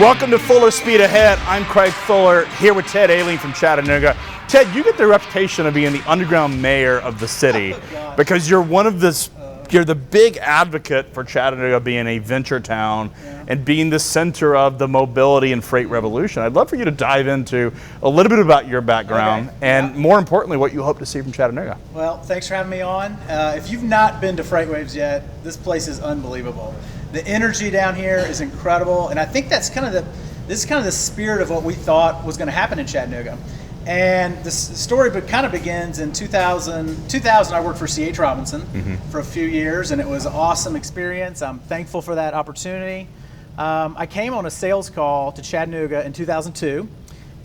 Welcome to Fuller Speed Ahead. I'm Craig Fuller here with Ted Aileen from Chattanooga. Ted, you get the reputation of being the underground mayor of the city because you're you're the big advocate for Chattanooga being a venture town and being the center of the mobility and freight revolution. I'd love for you to dive into a little bit about your background and more importantly, what you hope to see from Chattanooga. Well, thanks for having me on. If you've not been to FreightWaves yet, this place is unbelievable. The energy down here is incredible, and I think that's this is kind of the spirit of what we thought was going to happen in Chattanooga. And the story kind of begins in 2000. I worked for C.H. Robinson for a few years, and it was an awesome experience. I'm thankful for that opportunity. I came on a sales call to Chattanooga in 2002,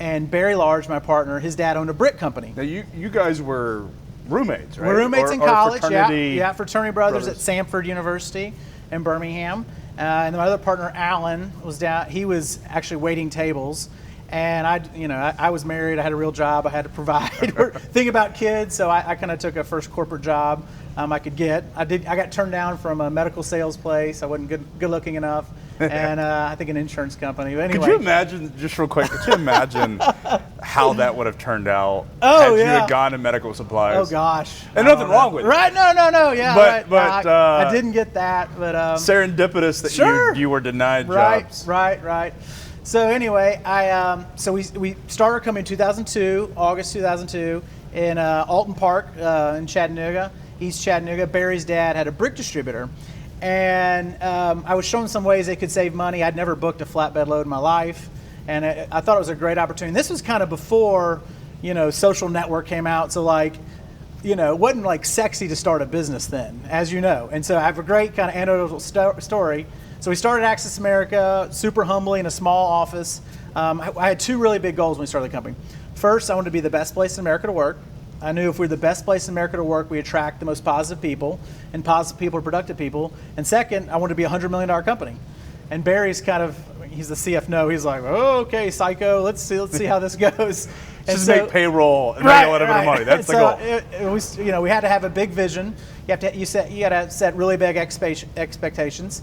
and Barry Large, my partner, his dad owned a brick company. Now you guys were roommates, right? We're roommates in college, fraternity fraternity brothers at Samford University in Birmingham. And my other partner, Alan, was down. He was actually waiting tables. And I was married. I had a real job. I had to provide. Think about kids, so I kind of took a first corporate job I could get. I got turned down from a medical sales place. I wasn't good looking enough, and I think an insurance company. But anyway, could you imagine, just real quick? Could you imagine how that would have turned out had you had gone to medical supplies? Oh gosh, and nothing wrong with it. Right? No. Yeah, but I didn't get that. But serendipitous that you were denied jobs. Right. So anyway, we started our company in 2002, August 2002, in Alton Park in Chattanooga, East Chattanooga. Barry's dad had a brick distributor, and I was showing some ways they could save money. I'd never booked a flatbed load in my life, and I thought it was a great opportunity. This was kind of before, social network came out, so it wasn't sexy to start a business then, as you know. And so I have a great kind of anecdotal story. So we started Access America, super humbly in a small office. I had two really big goals when we started the company. First, I wanted to be the best place in America to work. I knew if we were the best place in America to work, we attract the most positive people, and positive people are productive people. And second, I wanted to be a $100 million company. And Barry's he's the CFO. He's like, oh, okay, psycho, let's see how this goes. Just make payroll and make a little bit of money. That's the goal. We had to have a big vision. You got to set really big expectations.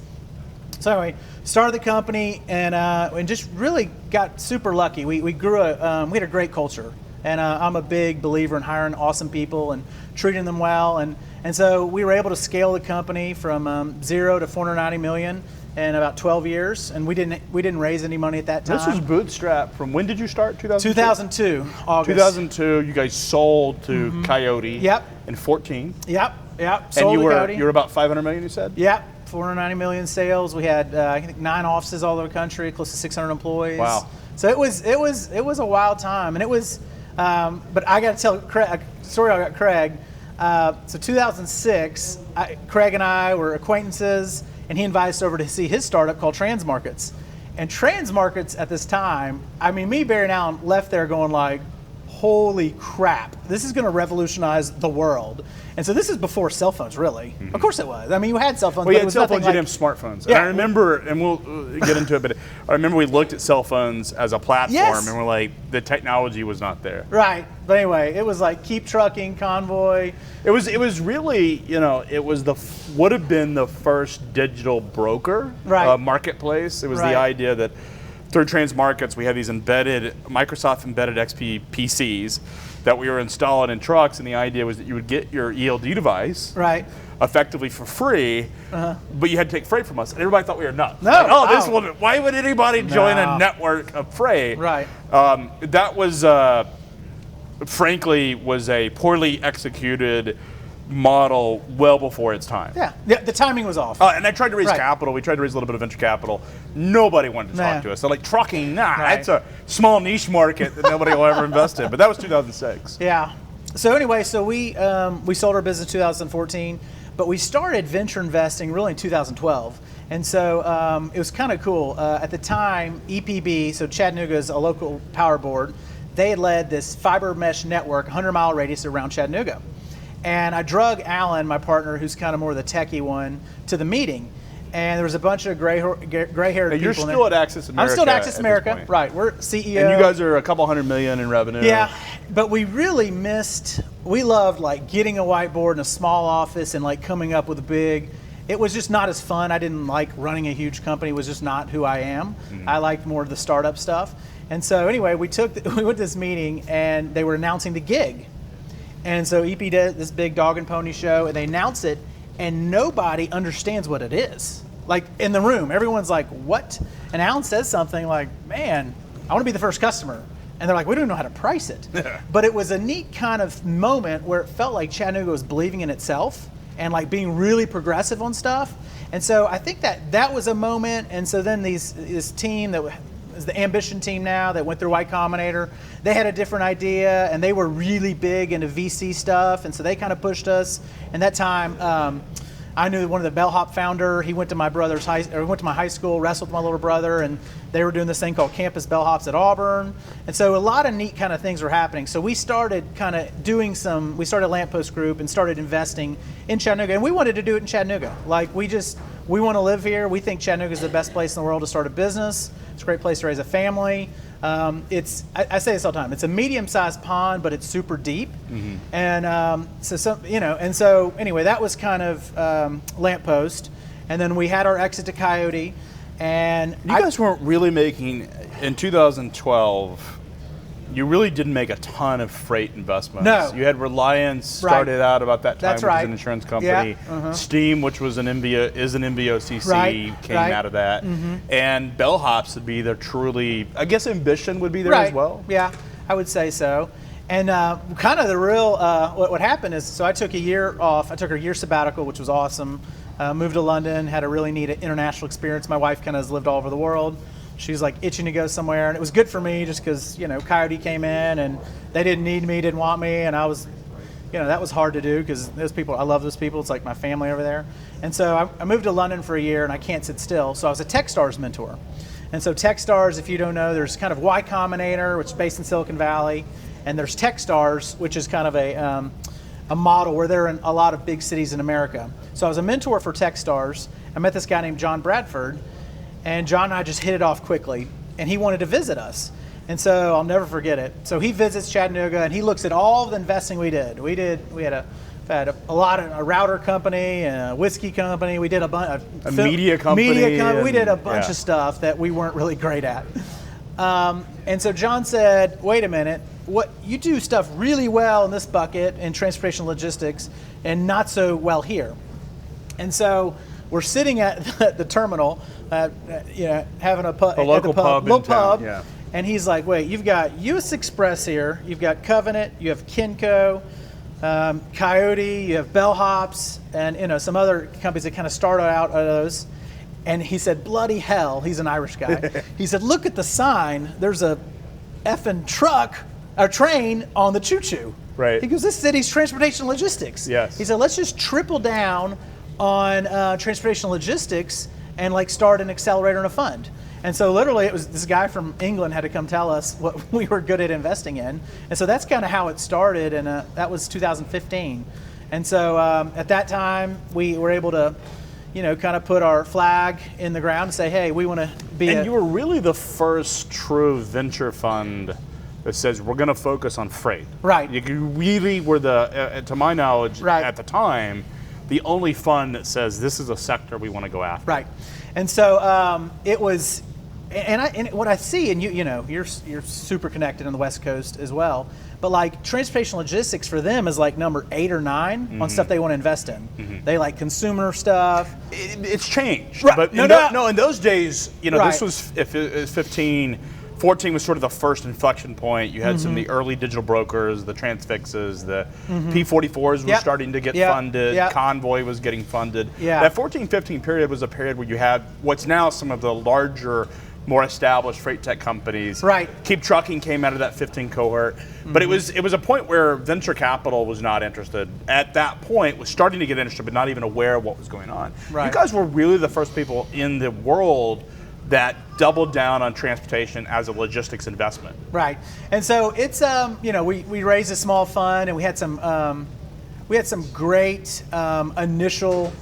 So anyway, started the company and just really got super lucky. We grew we had a great culture, and I'm a big believer in hiring awesome people and treating them well, and so we were able to scale the company from 0 to $490 million in about 12 years, and we didn't raise any money at that time. This was bootstrapped from when did you start? 2002, August. 2002. You guys sold to Coyote. Yep. In 14. Yep. Sold and you were about $500 million. You said. Yep. 490 million sales. We had I think 9 offices all over the country, close to 600 employees. Wow! So it was a wild time, and it was. But I got to tell a story about Craig. So 2006, Craig and I were acquaintances, and he invited us over to see his startup called Transmarkets. And Transmarkets at this time, me, Barry, and Alan left there going like, holy crap, this is going to revolutionize the world. And so this is before cell phones, really. Of course it was. You had cell phones. Well, but you had cell phones, you didn't have smartphones. Yeah. And I remember, and we'll get into it, but I remember we looked at cell phones as a platform, and we're like, the technology was not there. Right. But anyway, it was like Keep Trucking, Convoy. It was really, it was would have been the first digital broker marketplace. It was the idea that through Transmarkets, we had these Microsoft embedded XP PCs that we were installing in trucks, and the idea was that you would get your ELD device effectively for free, but you had to take freight from us. And everybody thought we were nuts. Why would anybody join a network of freight? Right. That was, frankly, was a poorly executed model well before its time. Yeah, the timing was off. And I tried to raise capital. We tried to raise a little bit of venture capital. Nobody wanted to talk to us. So trucking, that's a small niche market that nobody will ever invest in. But that was 2006. Yeah. So anyway, we sold our business in 2014, but we started venture investing really in 2012. And so it was kind of cool. At the time, EPB, so Chattanooga is a local power board, they had led this fiber mesh network, 100-mile radius around Chattanooga. And I drug Alan, my partner, who's kind of more the techie one, to the meeting. And there was a bunch of gray-haired people. You're still at Access America. I'm still at Access America, right. We're CEO. And you guys are a couple $100 million in revenue. Yeah, but we really we loved getting a whiteboard in a small office and coming up with a big. it was just not as fun. I didn't like running a huge company. It was just not who I am. I liked more of the startup stuff. And so anyway, we went to this meeting, and they were announcing the gig. And so EP did this big dog and pony show, and they announce it, and nobody understands what it is. Like in the room, everyone's like, what? And Alan says something like, man, I want to be the first customer. And they're like, we don't know how to price it. But it was a neat kind of moment where it felt like Chattanooga was believing in itself and like being really progressive on stuff. And so I think that was a moment. And so then this team that is the Ambition team now that went through Y Combinator, they had a different idea, and they were really big into VC stuff. And so they kind of pushed us. And that time, I knew one of the Bellhop founder. He went to my high school, wrestled with my little brother, and they were doing this thing called Campus Bellhops at Auburn. And so a lot of neat kind of things were happening. So we started kind of we started a Lamppost Group and started investing in Chattanooga. And we wanted to do it in Chattanooga. Like we want to live here. We think Chattanooga is the best place in the world to start a business. It's a great place to raise a family. I say this all the time. It's a medium-sized pond, but it's super deep. And so anyway, that was kind of Lamppost. And then we had our exit to Coyote. And you guys weren't really making, in 2012, you really didn't make a ton of freight investments. No. You had Reliance started out about that time, That's which right. was an insurance company. Yeah. Steam, which was an MBOCC, came out of that. And Bellhops would be there truly, I guess Ambition would be there as well. Yeah, I would say so. And kind of the real, what happened is, so I took a year off. I took a year sabbatical, which was awesome. Moved to London, had a really neat international experience. My wife kind of has lived all over the world. She was like itching to go somewhere, and it was good for me just because, Coyote came in and they didn't need me, didn't want me, and I was, that was hard to do because those people, I love those people. It's like my family over there. And so I moved to London for a year, and I can't sit still. So I was a Techstars mentor. And so Techstars, if you don't know, there's kind of Y Combinator, which is based in Silicon Valley, and there's Techstars, which is kind of a model where they're in a lot of big cities in America. So I was a mentor for Techstars. I met this guy named John Bradford, and John and I just hit it off quickly, and he wanted to visit us. And so I'll never forget it. So he visits Chattanooga, and he looks at all the investing we did. We had a lot of a router company and a whiskey company. We did a media company. We did a bunch of stuff that we weren't really great at. And so John said, wait a minute, what you do stuff really well in this bucket in transportation logistics and not so well here. And so we're sitting at the terminal, having a local pub, yeah. And he's like, wait, you've got US Express here, you've got Covenant, you have Kinco, Coyote, you have Bellhops, and some other companies that kind of started out of those. And he said, bloody hell, he's an Irish guy. He said, look at the sign, there's a effing train on the choo-choo. Right. He goes, this city's transportation logistics. Yes. He said, let's just triple down on transportation logistics and start an accelerator and a fund. And so literally it was this guy from England had to come tell us what we were good at investing in. And so that's kind of how it started, and that was 2015. And so at that time we were able to kind of put our flag in the ground and say, hey, we want to be And you were really the first true venture fund that says we're going to focus on freight. Right. You really were to my knowledge, at the time, the only fund that says this is a sector we want to go after. Right. And so it was, and what I see, and you're super connected on the West Coast as well, but transportation logistics for them is number 8 or 9 on stuff they want to invest in. They like consumer stuff. It's changed. Right. But in those days, this was, if it was 15, 14 was sort of the first inflection point. You had some of the early digital brokers, the Transfixes, the P44s were starting to get funded. Convoy was getting funded. That 14-15 period was a period where you had what's now some of the larger, more established freight tech companies. Right. Keep Trucking came out of that 15 cohort. But it was a point where venture capital was not interested. At that point, was starting to get interested, but not even aware of what was going on. Right. You guys were really the first people in the world that doubled down on transportation as a logistics investment. Right, and so it's we raised a small fund, and we had some great initial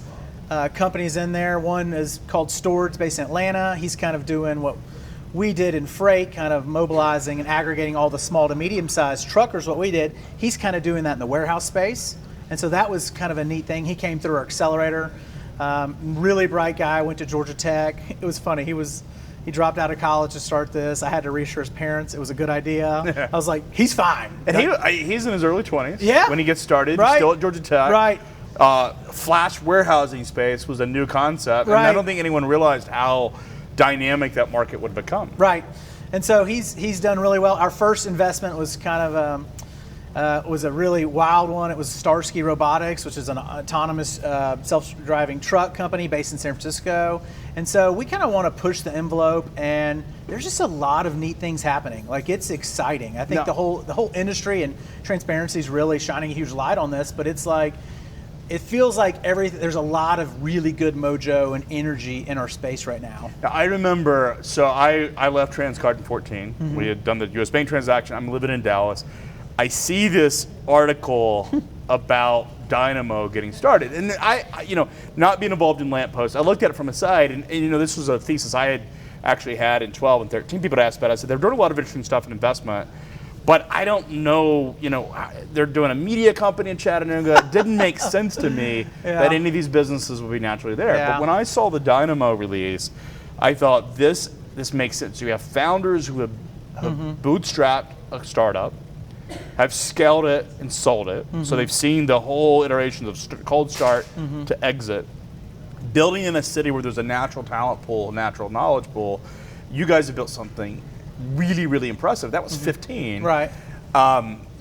companies in there. One is called Storage, based in Atlanta. He's kind of doing what we did in freight, kind of mobilizing and aggregating all the small to medium-sized truckers. What we did, he's kind of doing that in the warehouse space, and so that was kind of a neat thing. He came through our accelerator. Really bright guy, went to Georgia Tech. It was funny. He dropped out of college to start this. I had to reassure his parents it was a good idea. I was like, he's fine. And he's in his early 20s. Yeah. When he gets started, Right. still at Georgia Tech. Right. Flash warehousing space was a new concept, and I don't think anyone realized how dynamic that market would become. Right. And so he's done really well. Our first investment was kind of was a really wild one. It was Starsky Robotics, which is an autonomous self-driving truck company based in San Francisco. And so we kind of want to push the envelope, and there's just a lot of neat things happening. Like, it's exciting. I think the whole industry and transparency is really shining a huge light on this, but it's like, it feels like there's a lot of really good mojo and energy in our space right now. I remember, so I left Transcard in 14. Mm-hmm. We had done the US Bank transaction. I'm living in Dallas. I see this article about Dynamo getting started, and I not being involved in lampposts, I looked at it from a side, and this was a thesis I had actually had in 12 and 13. People had asked about it. I said they're doing a lot of interesting stuff in investment, but I don't know. They're doing a media company in Chattanooga. It didn't make sense to me that any of these businesses would be naturally there. Yeah. But when I saw the Dynamo release, I thought this makes sense. You have founders who have bootstrapped a startup, have scaled it and sold it. So they've seen the whole iterations of cold start to exit. Building in a city where there's a natural talent pool, natural knowledge pool, you guys have built something really, really impressive. That was 15. Right.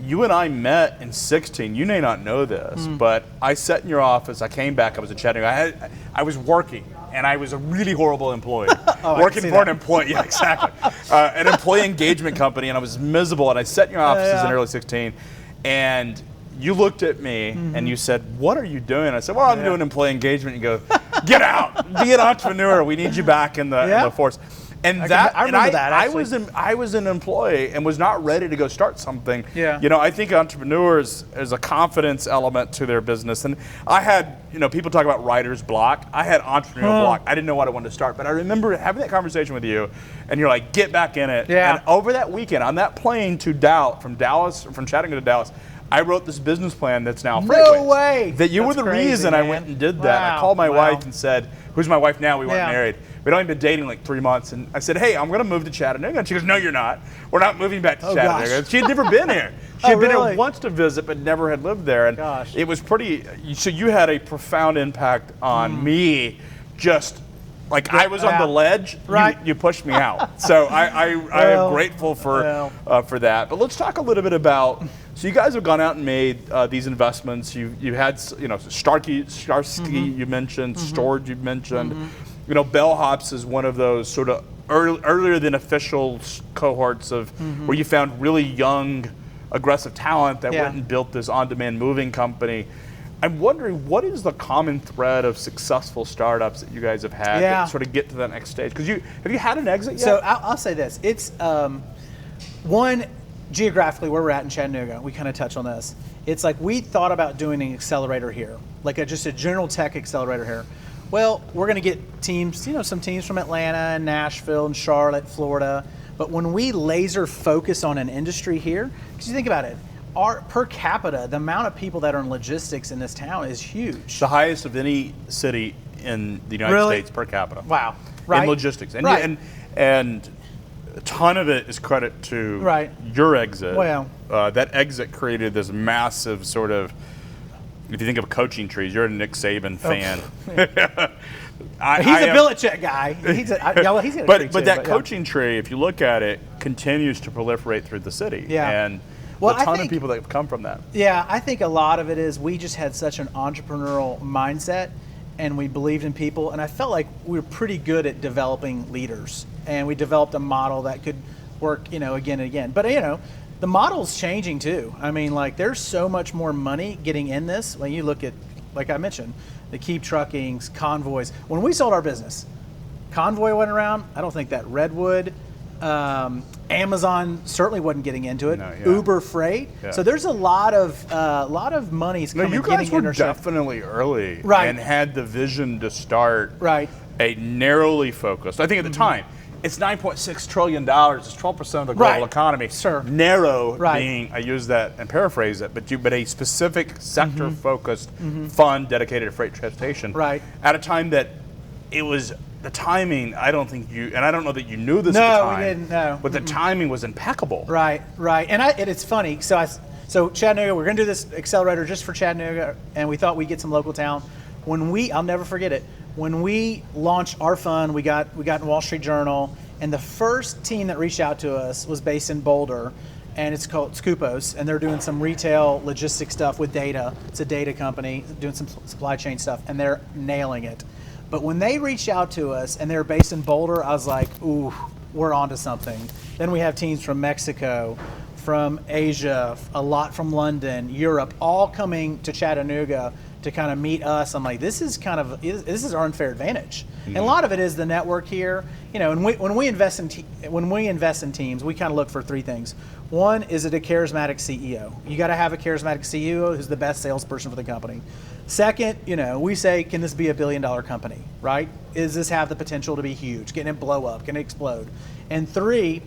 You and I met in 16. You may not know this, but I sat in your office. I came back. I was in Chattanooga. I was working, and I was a really horrible employee. Working for an employee, yeah, exactly. An employee engagement company, and I was miserable. And I sat in your offices in early 16, and you looked at me and you said, "What are you doing?" I said, "Well, I'm doing employee engagement." You go, "Get out! Be an entrepreneur. We need you back in the force." And I remember that. I was an employee and was not ready to go start something. Yeah. I think entrepreneurs, there's a confidence element to their business, and I had people talk about writer's block. I had entrepreneurial block. I didn't know what I wanted to start, but I remember having that conversation with you, and you're like, "Get back in it." Yeah. And over that weekend, on that plane to from Chattanooga to Dallas, I wrote this business plan that's now FreightWaves. No way. That you were the crazy, reason man. I went and did that. And I called my wife and said, who's my wife now? We weren't married. We'd only been dating like 3 months. And I said, "Hey, I'm going to move to Chattanooga." And she goes, "No, you're not. We're not moving back to Chattanooga." Gosh. She had never been here. She had been really? here once to visit, but never had lived there. And it was pretty, so you had a profound impact on me, just like I was on the ledge, you pushed me out. So I am grateful for that. But let's talk a little bit about, so you guys have gone out and made these investments. You had Starsky you mentioned, Storage you mentioned. Bellhops is one of those sort of earlier than official cohorts of where you found really young, aggressive talent that went and built this on-demand moving company. I'm wondering, what is the common thread of successful startups that you guys have had that sort of get to that next stage? Because have you had an exit yet? So I'll say this. It's one, geographically where we're at in Chattanooga, we kind of touch on this. It's like we thought about doing an accelerator here, like just a general tech accelerator here. Well, we're going to get teams, some teams from Atlanta and Nashville and Charlotte, Florida. But when we laser focus on an industry here, because you think about it, per capita, the amount of people that are in logistics in this town is huge. The highest of any city in the United States per capita. Wow. Right. In logistics. And, and a ton of it is credit to your exit. Well, that exit created this massive sort of, if you think of coaching trees, you're a Nick Saban fan. He's a Belichick guy. But that coaching tree, if you look at it, continues to proliferate through the city. Yeah. And a ton of people that have come from that. Yeah, I think a lot of it is we just had such an entrepreneurial mindset, and we believed in people, and I felt like we were pretty good at developing leaders, and we developed a model that could work, again and again. But the model's changing too. I mean, like, there's so much more money getting in this. When you look at, like I mentioned, the Keep Truckings, Convoys. When we sold our business, Convoy went around. I don't think that Redwood. Amazon certainly wasn't getting into it. No, Uber Freight. Yeah. So there's a lot of money's coming. You guys were definitely early, and had the vision to start a narrowly focused. I think at the time, it's $9.6 trillion. It's 12% of the global economy. Sure. Narrow being, I use that and paraphrase it, but a specific sector-focused fund dedicated to freight transportation. Right. At a time that it was, the timing, I don't think you, and I don't know that you knew this at the time. No, we didn't, no. But the timing was impeccable. Right. And it's funny. So Chattanooga, we're going to do this accelerator just for Chattanooga, and we thought we'd get some local talent. I'll never forget it. When we launched our fund, we got in Wall Street Journal, and the first team that reached out to us was based in Boulder, and it's called Scoopos, and they're doing some retail logistics stuff with data. It's a data company doing some supply chain stuff, and they're nailing it. But when they reached out to us, and they're based in Boulder, I was like, ooh, we're onto something. Then we have teams from Mexico, from Asia, a lot from London, Europe, all coming to Chattanooga to kind of meet us. I'm like, this is our unfair advantage. And a lot of it is the network here. And when we invest in teams, we kind of look for three things. One, is it a charismatic CEO? You got to have a charismatic CEO who's the best salesperson for the company. Second, we say, can this be $1 billion company, right? Does this have the potential to be huge? Can it blow up? Can it explode? And three,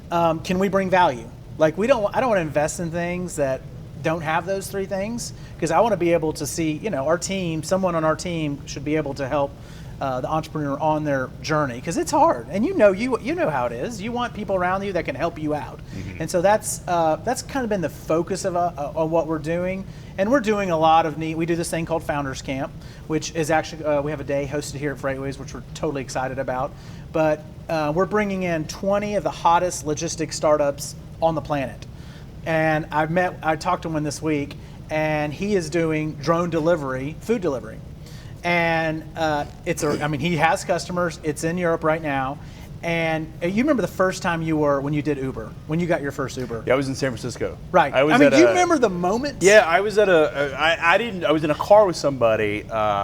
can we bring value? Like I don't want to invest in things that don't have those three things, because I want to be able to see, our team, someone on our team should be able to help the entrepreneur on their journey, because it's hard, and you know how it is. You want people around you that can help you out, and so that's kind of been the focus of what we're doing. And we're doing a lot of we do this thing called Founders Camp, which is actually we have a day hosted here at FreightWaves, which we're totally excited about. But we're bringing in 20 of the hottest logistics startups on the planet. And I talked to one this week, and he is doing drone delivery, food delivery. And he has customers. It's in Europe right now. And you remember the first time when you did Uber, when you got your first Uber? Yeah, I was in San Francisco. Right. Do you remember the moment? Yeah, I was at I was in a car with somebody.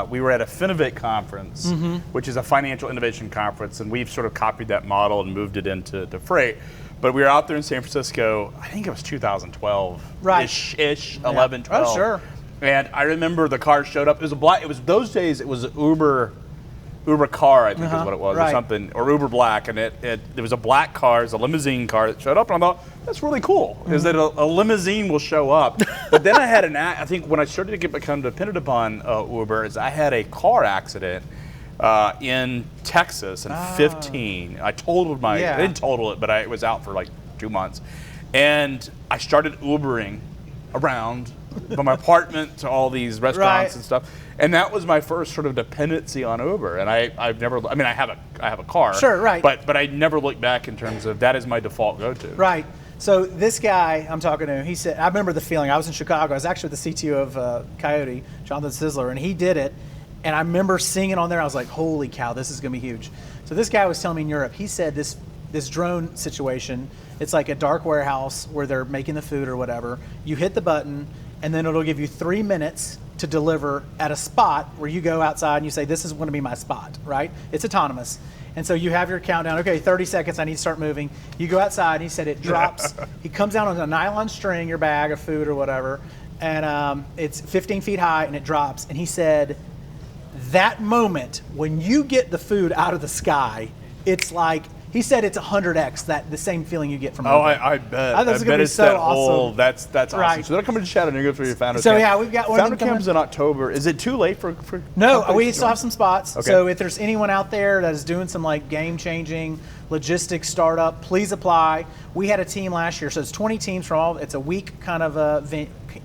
We were at a Finovate conference, which is a financial innovation conference, and we've sort of copied that model and moved it into freight. But we were out there in San Francisco, I think it was 2012. Right. Ish, 11, 12. Oh, sure. And I remember the car showed up. It was those days, it was Uber car, I think is what it was, or something, or Uber Black. And there was a black car, it was a limousine car that showed up, and I thought, that's really cool, is that a limousine will show up. But then I had I think when I started to become dependent upon Uber, is I had a car accident in Texas in 15. I totaled I didn't total it, but I was out for like 2 months. And I started Ubering around from my apartment to all these restaurants and stuff. And that was my first sort of dependency on Uber. And I've never, I have a car. Sure, right. But I never looked back in terms of that is my default go-to. Right. So this guy I'm talking to, he said, I remember the feeling. I was in Chicago. I was actually with the CTO of Coyote, Jonathan Sizzler, and he did it. And I remember seeing it on there. I was like, holy cow, this is going to be huge. So this guy was telling me in Europe, he said this drone situation, it's like a dark warehouse where they're making the food or whatever. You hit the button, and then it'll give you 3 minutes to deliver at a spot where you go outside and you say, this is going to be my spot, right? It's autonomous. And so you have your countdown. Okay, 30 seconds, I need to start moving. You go outside, and he said it drops. He comes down on a nylon string, your bag of food or whatever, and it's 15 feet high, and it drops. And he said, that moment when you get the food out of the sky, it's like, he said it's 100x the same feeling you get from Uber. I bet. I bet it's so awesome. That's awesome. Right. So they're coming to Chattanooga for your Founder Camp. So yeah, we've got one Founder of them Camp's in October. Is it too late for No, we still have some spots. Okay. So if there's anyone out there that is doing some like game-changing logistics startup, please apply. We had a team last year, so it's 20 teams from it's a week kind of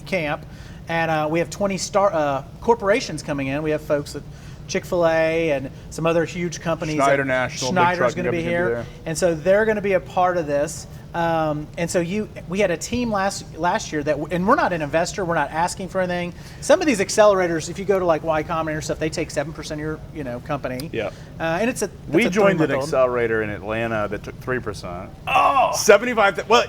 camp, and we have 20 corporations coming in. We have folks that Chick-fil-A and some other huge companies. Schneider National. Schneider's going to be here. And so they're going to be a part of this. And so we had a team last year and we're not an investor, we're not asking for anything. Some of these accelerators, if you go to like Y Combinator stuff, they take 7% of your company. Yeah. And we joined an accelerator in Atlanta that took 3%. Oh, 75. Well,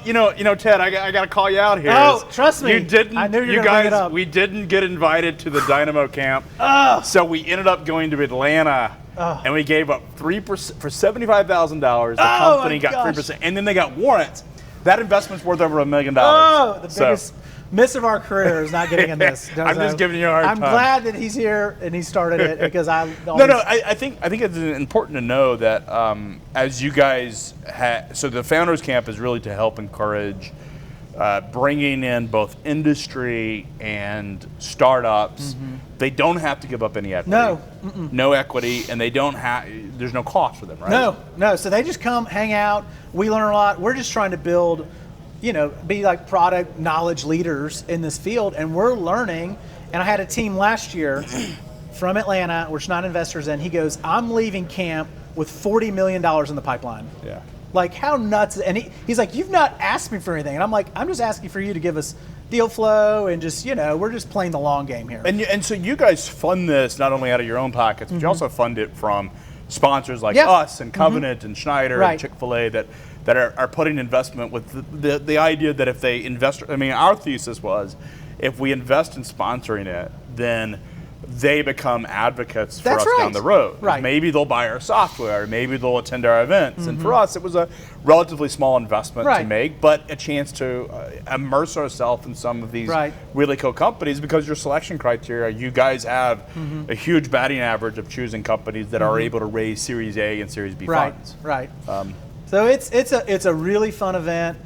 Ted, I got to call you out here. Oh, trust me. You didn't. I knew you were going to bring it up. We didn't get invited to the Dynamo camp. Oh. So we ended up going to Atlanta. Oh. And we gave up 3% for $75,000. The company got 3%, and then they got warrants. That investment's worth over $1 million. Oh, the biggest. miss of our career is not getting in this. I'm just giving you a hard time. I'm glad that he's here and he started it because I. I think it's important to know that as you guys so the Founders Camp is really to help encourage bringing in both industry and startups. They don't have to give up any equity. No. No equity, and they don't have. There's no cost for them, right? No. So they just come, hang out. We learn a lot. We're just trying to build, be like product knowledge leaders in this field, and we're learning. And I had a team last year from Atlanta, which not investors in. He goes, I'm leaving camp with $40 million in the pipeline. Yeah. Like, how nuts? And he's like, you've not asked me for anything. And I'm like, I'm just asking for you to give us deal flow and just, we're just playing the long game here. And so you guys fund this not only out of your own pockets, but you also fund it from sponsors like us and Covenant and Schneider and Chick-fil-A that are putting investment with the idea that if they invest, our thesis was if we invest in sponsoring it, then they become advocates for us down the road. Right. Maybe they'll buy our software, maybe they'll attend our events. And for us, it was a relatively small investment to make, but a chance to immerse ourselves in some of these really cool companies because your selection criteria, you guys have a huge batting average of choosing companies that are able to raise Series A and Series B funds. Right. So it's a really fun event.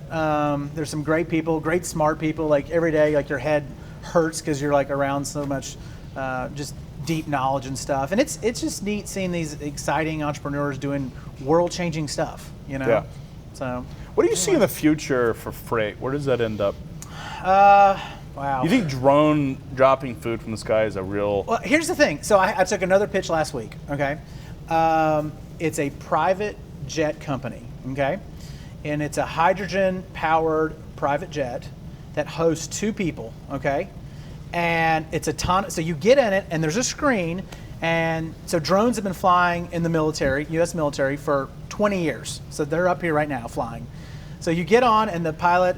There's some great people, great smart people. Like every day, like your head hurts because you're like around so much just deep knowledge and stuff. And it's just neat seeing these exciting entrepreneurs doing world-changing stuff, Yeah. So what do you see in the future for freight? Where does that end up? Wow. You think drone dropping food from the sky is a real... Well, here's the thing. So I took another pitch last week, okay? It's a private jet company, okay? And it's a hydrogen-powered private jet that hosts 2 people, okay? And it's a ton. So you get in it, and there's a screen. And so drones have been flying in the military, U.S. military, for 20 years. So they're up here right now flying. So you get on, and the pilot,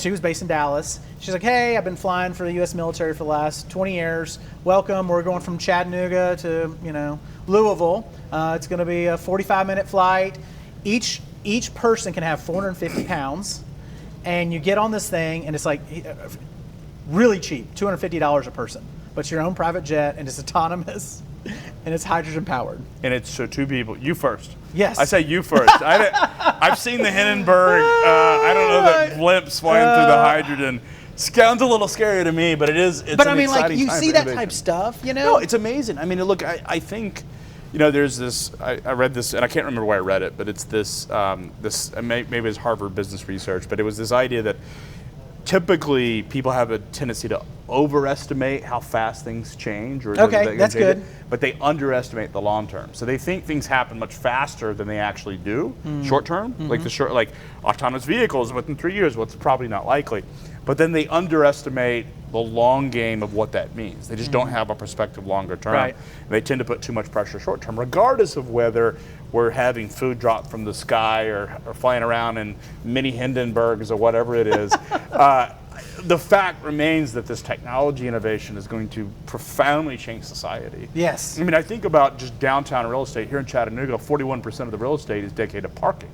she was based in Dallas. She's like, hey, I've been flying for the U.S. military for the last 20 years. Welcome. We're going from Chattanooga to, Louisville. It's going to be a 45-minute flight. Each person can have 450 pounds. And you get on this thing, and it's like... really cheap, $250 a person. But it's your own private jet, and it's autonomous, and it's hydrogen powered. And it's so 2 people. You first. Yes. I say you first. I've seen the Hindenburg. I don't know that blimps flying through the hydrogen. Sounds a little scary to me, but it's but an exciting you time see for that innovation. type stuff, No, it's amazing. Look, I think, there's this. I read this, and I can't remember where I read it, but it's this. Maybe it's Harvard Business Research, but it was this idea that typically people have a tendency to overestimate how fast things change. That's good. But they underestimate the long term. So they think things happen much faster than they actually do short term. Like autonomous vehicles within 3 years, what's probably not likely. But then they underestimate the long game of what that means. They just don't have a perspective longer term. Right. They tend to put too much pressure short term, regardless of whether we're having food drop from the sky or flying around in mini Hindenburgs or whatever it is. The fact remains that this technology innovation is going to profoundly change society. Yes. I think about just downtown real estate. Here in Chattanooga, 41% of the real estate is dedicated to parking.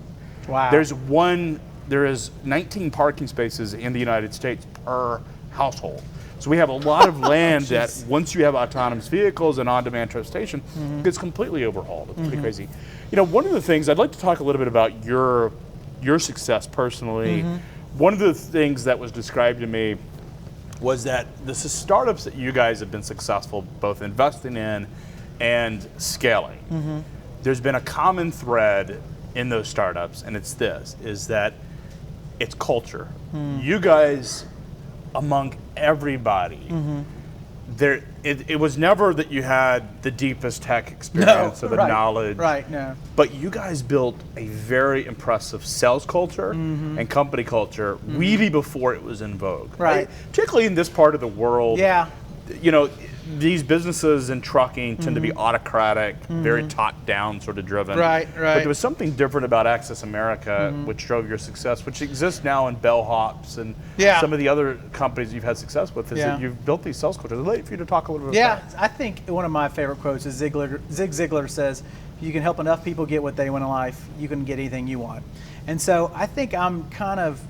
Wow. There is 19 parking spaces in the United States per household. So we have a lot of land that once you have autonomous vehicles and on-demand transportation, gets completely overhauled. It's pretty crazy. One of the things, I'd like to talk a little bit about your success personally. One of the things that was described to me was that the startups that you guys have been successful both investing in and scaling, there's been a common thread in those startups, and it's this, is that it's culture. You guys, among everybody, it was never that you had the deepest tech experience or the knowledge. Right, no. But you guys built a very impressive sales culture and company culture really before it was in vogue. Right. Particularly in this part of the world. Yeah. These businesses in trucking tend to be autocratic, very top-down sort of driven. Right. But there was something different about Access America, which drove your success, which exists now in bellhops and some of the other companies you've had success with, is that you've built these sales cultures. I'd like for you to talk a little bit about that. I think one of my favorite quotes is Zig Ziglar says, if you can help enough people get what they want in life, you can get anything you want. And so I think I'm kind of,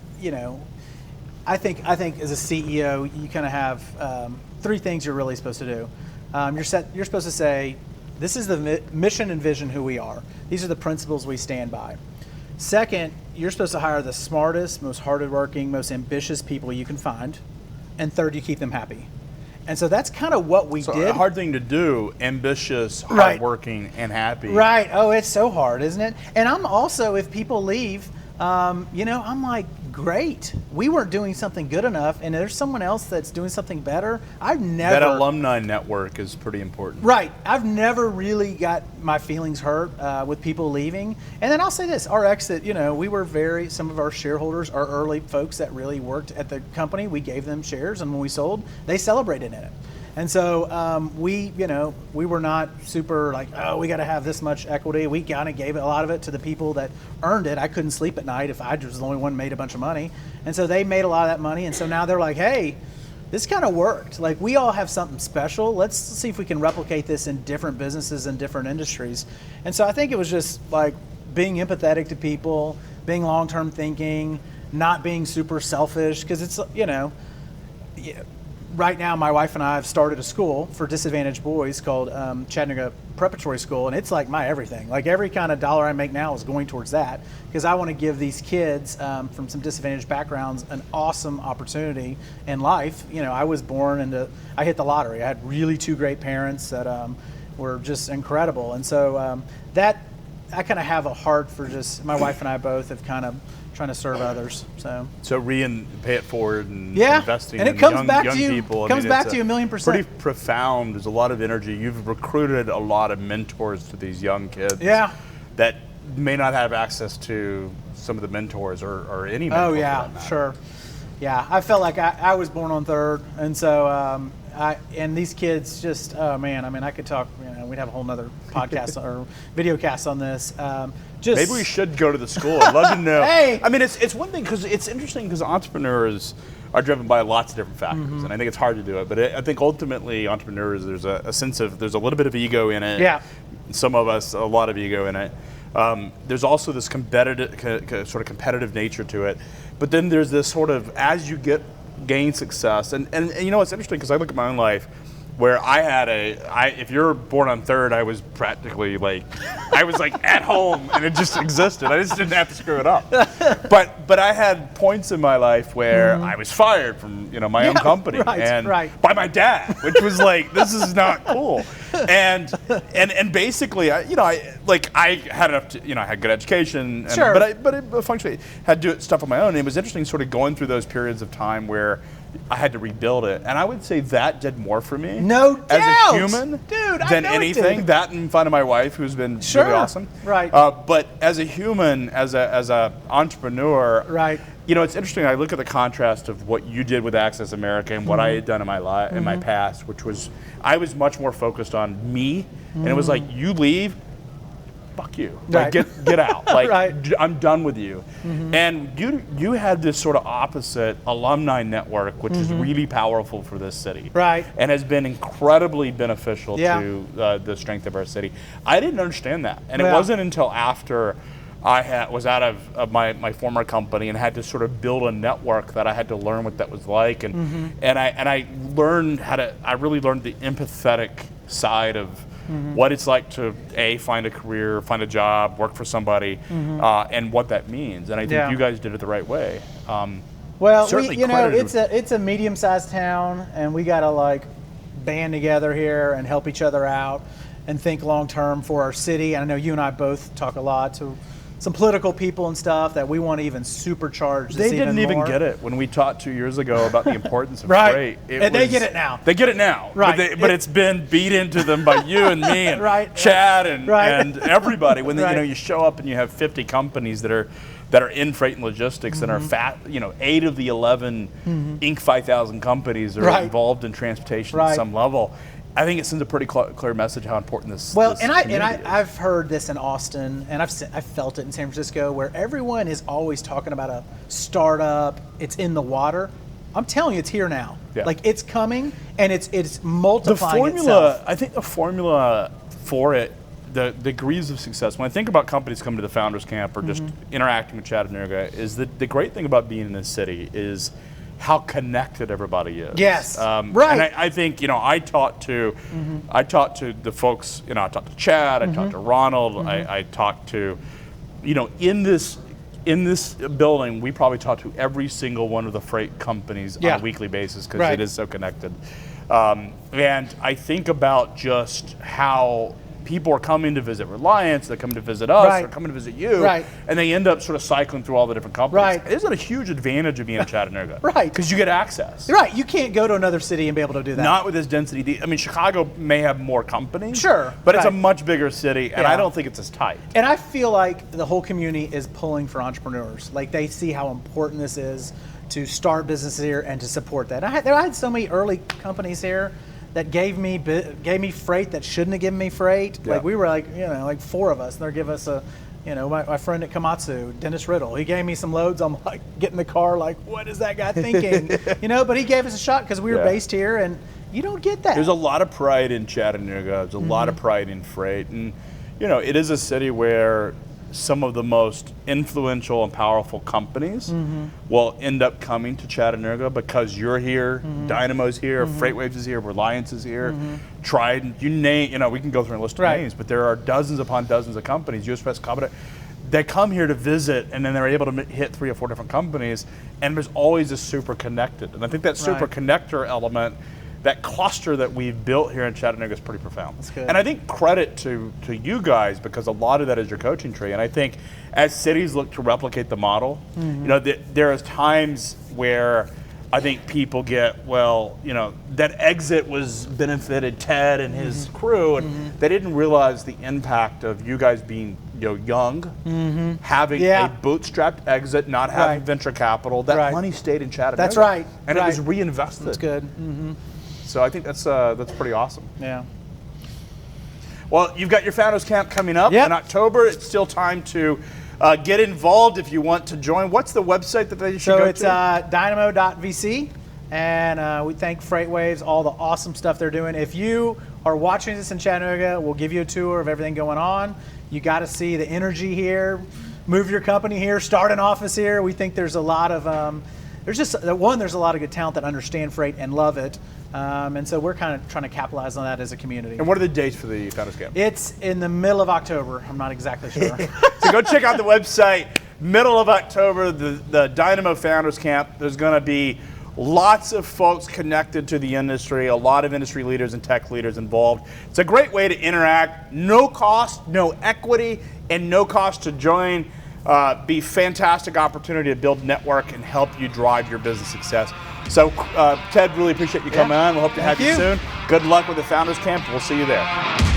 I think as a CEO, you kind of have 3 things you're really supposed to do. You're supposed to say, this is the mission and vision who we are. These are the principles we stand by. Second, you're supposed to hire the smartest, most hardworking, most ambitious people you can find. And third, you keep them happy. And so that's kind of what we did. A hard thing to do, ambitious, hardworking, and happy. Right. Oh, it's so hard, isn't it? And I'm also, if people leave, I'm like, great. We weren't doing something good enough, and there's someone else that's doing something better. That alumni network is pretty important. Right. I've never really got my feelings hurt with people leaving. And then I'll say this, our exit, we were some of our shareholders are early folks that really worked at the company. We gave them shares, and when we sold, they celebrated in it. And so we were not super like, oh, we got to have this much equity. We kind of gave a lot of it to the people that earned it. I couldn't sleep at night if I was the only one who made a bunch of money. And so they made a lot of that money. And so now they're like, hey, this kind of worked. Like, we all have something special. Let's see if we can replicate this in different businesses and different industries. And so I think it was just like being empathetic to people, being long-term thinking, not being super selfish, because it's, right now, my wife and I have started a school for disadvantaged boys called Chattanooga Preparatory School, and it's like my everything. Like, every kind of dollar I make now is going towards that, because I want to give these kids from some disadvantaged backgrounds an awesome opportunity in life. I was born I hit the lottery. I had really 2 great parents that were just incredible, and so that I kind of have a heart for just, my wife and I both have kind of trying to serve others. So pay it forward and yeah, investing and it in comes young, back young to you, people. Comes back to you 1,000,000%. Pretty profound. There's a lot of energy. You've recruited a lot of mentors to these young kids. Yeah. That may not have access to some of the mentors or any mentor. Oh yeah, sure. Yeah, I felt like I was born on third, and so and these kids just, oh man, I mean, I could talk. We'd have a whole nother podcast or video cast on this. Maybe we should go to the school. I'd love to know. Hey, I mean, it's one thing because it's interesting because entrepreneurs are driven by lots of different factors, and I think it's hard to do it. But I think ultimately, entrepreneurs, there's a sense of, there's a little bit of ego in it. Yeah. Some of us, a lot of ego in it. There's also this sort of competitive nature to it. But then there's this sort of, as you gain success, and it's interesting because I look at my own life, where if you're born on third, I was practically I was at home and it just existed. I just didn't have to screw it up. But I had points in my life where I was fired from my own company by my dad, which was this is not cool. And basically I had enough to, I had good education, sure. but I functionally had to do stuff on my own. And it was interesting sort of going through those periods of time where I had to rebuild it, and I would say that did more for me, no doubt, as a human, dude, than anything. That in front of my wife, who's been really awesome, right? But as a human, as a entrepreneur, right? It's interesting. I look at the contrast of what you did with Access America and what I had done in my life, in my past, which was I was much more focused on me, and it was you leave. Fuck you. Right. Get out. Right. I'm done with you. And you had this sort of opposite alumni network, which is really powerful for this city. Right. And has been incredibly beneficial to the strength of our city. I didn't understand that. And it wasn't until after I was out of my former company and had to sort of build a network that I had to learn what that was like. And I learned I really learned the empathetic side of what it's like to find a career, find a job, work for somebody, and what that means. And I think you guys did it the right way. Well, it's a medium-sized town, and we got to band together here and help each other out and think long-term for our city. And I know you and I both talk a lot to some political people and stuff that we want to even supercharge this. They didn't even get it when we talked 2 years ago about the importance of right. freight. They get it now. They get it now. Right. But it's been beat into them by you and me and Chad and everybody. When you show up and you have 50 companies that are in freight and logistics and are 8 of the 11 Inc. 5000 companies are involved in transportation at some level. I think it sends a pretty clear message how important this. Well, this I've heard this in Austin, and I've felt it in San Francisco, where everyone is always talking about a startup. It's in the water. I'm telling you, it's here now. Yeah. It's coming, and it's multiplying itself. I think the formula for it, the degrees of success. When I think about companies coming to the Founders Camp or just interacting with Chattanooga, is that the great thing about being in this city is how connected everybody is. Yes, right. And I think, I talked to the folks, I talked to Chad, I talked to Ronald, I talked to, in this building, we probably talk to every single one of the freight companies on a weekly basis because it is so connected. And I think about just how people are coming to visit Reliance, they're coming to visit us, they're coming to visit you, and they end up sort of cycling through all the different companies. It isn't a huge advantage of being in Chattanooga. Because you get access. You can't go to another city and be able to do that. Not with this density. I mean, Chicago may have more companies. Sure. But it's a much bigger city, and I don't think it's as tight. And I feel like the whole community is pulling for entrepreneurs. Like, they see how important this is to start businesses here and to support that. I had so many early companies here that gave me freight that shouldn't have given me freight. Like, we were like 4 of us, and they're giving us my friend at Komatsu, Dennis Riddle, he gave me some loads. I'm like, get in the car, like, what is that guy thinking? But he gave us a shot because we were based here, and you don't get that. There's a lot of pride in Chattanooga. There's a lot of pride in freight, and it is a city where some of the most influential and powerful companies will end up coming to Chattanooga because you're here, Dynamo's here, FreightWaves is here, Reliance is here, Trident, you name, we can go through a list of names, but there are dozens upon dozens of companies, US Press Covenant, that come here to visit, and then they're able to hit 3 or 4 different companies, and there's always a super connected. And I think that super connector element, that cluster that we've built here in Chattanooga is pretty profound. That's good. And I think credit to you guys, because a lot of that is your coaching tree. And I think as cities look to replicate the model, there is times where I think people get, that exit was benefited Ted and his crew, and they didn't realize the impact of you guys being young, having a bootstrapped exit, not having venture capital. That money stayed in Chattanooga. That's right. And it was reinvested. That's good. So I think that's pretty awesome. Yeah. Well, you've got your Founders Camp coming up in October. It's still time to get involved if you want to join. What's the website that they should go to? So it's dynamo.vc, and we thank FreightWaves, all the awesome stuff they're doing. If you are watching this in Chattanooga, we'll give you a tour of everything going on. You got to see the energy here. Move your company here. Start an office here. We think there's a lot of there's a lot of good talent that understand freight and love it. And so we're kind of trying to capitalize on that as a community. And what are the dates for the Founders Camp? It's in the middle of October. I'm not exactly sure. So go check out the website. Middle of October, the Dynamo Founders Camp. There's going to be lots of folks connected to the industry, a lot of industry leaders and tech leaders involved. It's a great way to interact. No cost, no equity, and no cost to join. Be fantastic opportunity to build network and help you drive your business success. So, Ted, really appreciate you coming on. We'll hope to have you soon. Good luck with the Founders Camp. We'll see you there.